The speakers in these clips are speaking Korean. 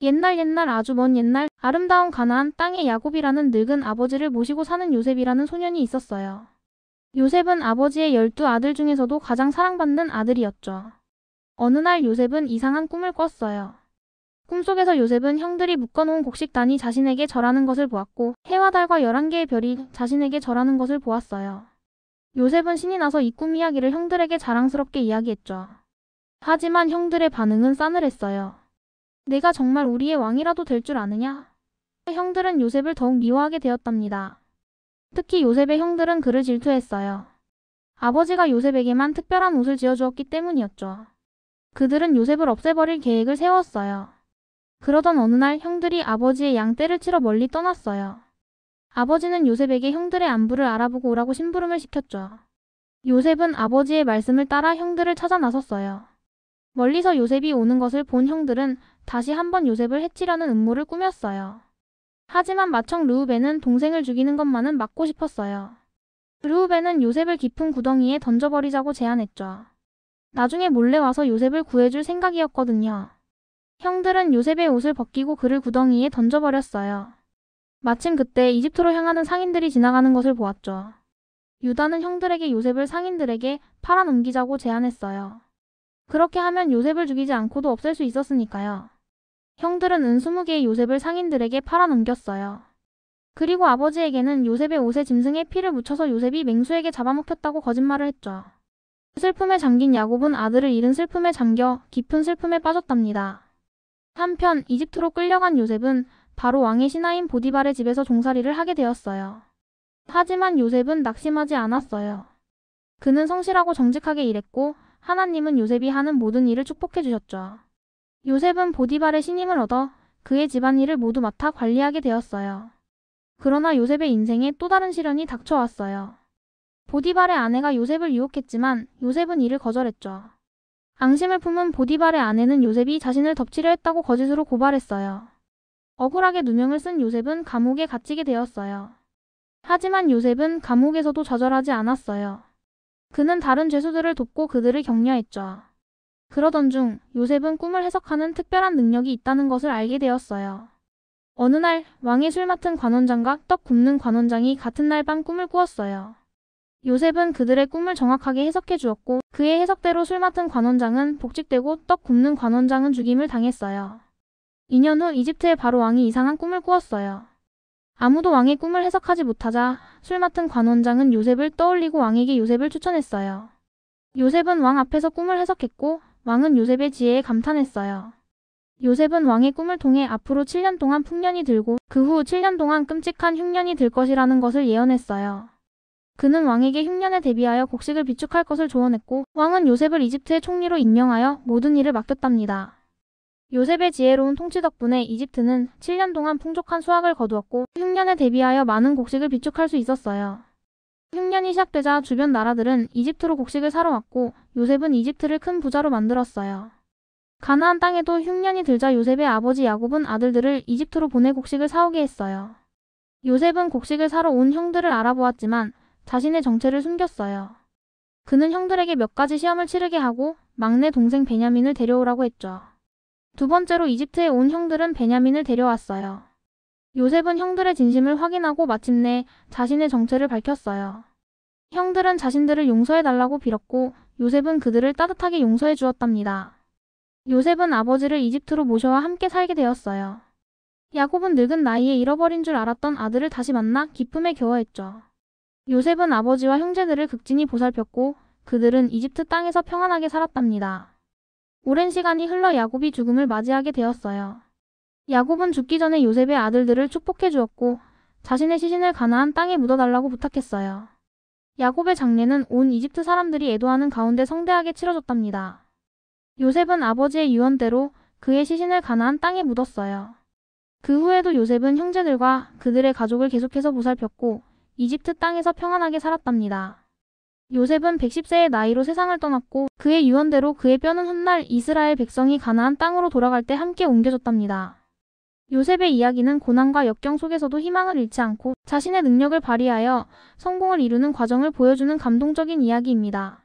옛날 아주 먼 옛날 아름다운 가나안 땅에 야곱이라는 늙은 아버지를 모시고 사는 요셉이라는 소년이 있었어요. 요셉은 아버지의 12아들 중에서도 가장 사랑받는 아들이었죠. 어느 날 요셉은 이상한 꿈을 꿨어요. 꿈속에서 요셉은 형들이 묶어놓은 곡식단이 자신에게 절하는 것을 보았고 해와 달과 11개의 별이 자신에게 절하는 것을 보았어요. 요셉은 신이 나서 이 꿈 이야기를 형들에게 자랑스럽게 이야기했죠. 하지만 형들의 반응은 싸늘했어요. 내가 정말 우리의 왕이라도 될 줄 아느냐? 형들은 요셉을 더욱 미워하게 되었답니다. 특히 요셉의 형들은 그를 질투했어요. 아버지가 요셉에게만 특별한 옷을 지어주었기 때문이었죠. 그들은 요셉을 없애버릴 계획을 세웠어요. 그러던 어느 날 형들이 아버지의 양떼를 치러 멀리 떠났어요. 아버지는 요셉에게 형들의 안부를 알아보고 오라고 심부름을 시켰죠. 요셉은 아버지의 말씀을 따라 형들을 찾아 나섰어요. 멀리서 요셉이 오는 것을 본 형들은 다시 한번 요셉을 해치려는 음모를 꾸몄어요. 하지만 맏형 르우벤은 동생을 죽이는 것만은 막고 싶었어요. 르우벤은 요셉을 깊은 구덩이에 던져버리자고 제안했죠. 나중에 몰래 와서 요셉을 구해줄 생각이었거든요. 형들은 요셉의 옷을 벗기고 그를 구덩이에 던져버렸어요. 마침 그때 이집트로 향하는 상인들이 지나가는 것을 보았죠. 유다는 형들에게 요셉을 상인들에게 팔아넘기자고 제안했어요. 그렇게 하면 요셉을 죽이지 않고도 없앨 수 있었으니까요. 형들은 은 20개의 요셉을 상인들에게 팔아넘겼어요. 그리고 아버지에게는 요셉의 옷에 짐승의 피를 묻혀서 요셉이 맹수에게 잡아먹혔다고 거짓말을 했죠. 슬픔에 잠긴 야곱은 아들을 잃은 슬픔에 잠겨 깊은 슬픔에 빠졌답니다. 한편 이집트로 끌려간 요셉은 바로 왕의 신하인 보디발의 집에서 종살이를 하게 되었어요. 하지만 요셉은 낙심하지 않았어요. 그는 성실하고 정직하게 일했고 하나님은 요셉이 하는 모든 일을 축복해 주셨죠. 요셉은 보디발의 신임을 얻어 그의 집안일을 모두 맡아 관리하게 되었어요. 그러나 요셉의 인생에 또 다른 시련이 닥쳐왔어요. 보디발의 아내가 요셉을 유혹했지만 요셉은 이를 거절했죠. 앙심을 품은 보디발의 아내는 요셉이 자신을 덮치려 했다고 거짓으로 고발했어요. 억울하게 누명을 쓴 요셉은 감옥에 갇히게 되었어요. 하지만 요셉은 감옥에서도 좌절하지 않았어요. 그는 다른 죄수들을 돕고 그들을 격려했죠. 그러던 중 요셉은 꿈을 해석하는 특별한 능력이 있다는 것을 알게 되었어요. 어느 날 왕의 술 맡은 관원장과 떡 굽는 관원장이 같은 날 밤 꿈을 꾸었어요. 요셉은 그들의 꿈을 정확하게 해석해 주었고 그의 해석대로 술 맡은 관원장은 복직되고 떡 굽는 관원장은 죽임을 당했어요. 2년 후 이집트의 바로 왕이 이상한 꿈을 꾸었어요. 아무도 왕의 꿈을 해석하지 못하자 술 맡은 관원장은 요셉을 떠올리고 왕에게 요셉을 추천했어요. 요셉은 왕 앞에서 꿈을 해석했고 왕은 요셉의 지혜에 감탄했어요. 요셉은 왕의 꿈을 통해 앞으로 7년 동안 풍년이 들고 그 후 7년 동안 끔찍한 흉년이 들 것이라는 것을 예언했어요. 그는 왕에게 흉년에 대비하여 곡식을 비축할 것을 조언했고 왕은 요셉을 이집트의 총리로 임명하여 모든 일을 맡겼답니다. 요셉의 지혜로운 통치 덕분에 이집트는 7년 동안 풍족한 수확을 거두었고 흉년에 대비하여 많은 곡식을 비축할 수 있었어요. 흉년이 시작되자 주변 나라들은 이집트로 곡식을 사러 왔고 요셉은 이집트를 큰 부자로 만들었어요. 가나안 땅에도 흉년이 들자 요셉의 아버지 야곱은 아들들을 이집트로 보내 곡식을 사오게 했어요. 요셉은 곡식을 사러 온 형들을 알아보았지만 자신의 정체를 숨겼어요. 그는 형들에게 몇 가지 시험을 치르게 하고 막내 동생 베냐민을 데려오라고 했죠. 두 번째로 이집트에 온 형들은 베냐민을 데려왔어요. 요셉은 형들의 진심을 확인하고 마침내 자신의 정체를 밝혔어요. 형들은 자신들을 용서해달라고 빌었고 요셉은 그들을 따뜻하게 용서해 주었답니다. 요셉은 아버지를 이집트로 모셔와 함께 살게 되었어요. 야곱은 늙은 나이에 잃어버린 줄 알았던 아들을 다시 만나 기쁨에 겨워했죠. 요셉은 아버지와 형제들을 극진히 보살폈고 그들은 이집트 땅에서 평안하게 살았답니다. 오랜 시간이 흘러 야곱이 죽음을 맞이하게 되었어요. 야곱은 죽기 전에 요셉의 아들들을 축복해 주었고 자신의 시신을 가나안 땅에 묻어달라고 부탁했어요. 야곱의 장례는 온 이집트 사람들이 애도하는 가운데 성대하게 치러졌답니다. 요셉은 아버지의 유언대로 그의 시신을 가나안 땅에 묻었어요. 그 후에도 요셉은 형제들과 그들의 가족을 계속해서 보살폈고 이집트 땅에서 평안하게 살았답니다. 요셉은 110세의 나이로 세상을 떠났고 그의 유언대로 그의 뼈는 훗날 이스라엘 백성이 가나안 땅으로 돌아갈 때 함께 옮겨졌답니다. 요셉의 이야기는 고난과 역경 속에서도 희망을 잃지 않고 자신의 능력을 발휘하여 성공을 이루는 과정을 보여주는 감동적인 이야기입니다.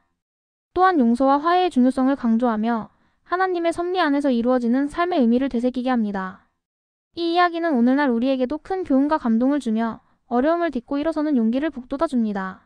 또한 용서와 화해의 중요성을 강조하며 하나님의 섭리 안에서 이루어지는 삶의 의미를 되새기게 합니다. 이 이야기는 오늘날 우리에게도 큰 교훈과 감동을 주며 어려움을 딛고 일어서는 용기를 북돋아 줍니다.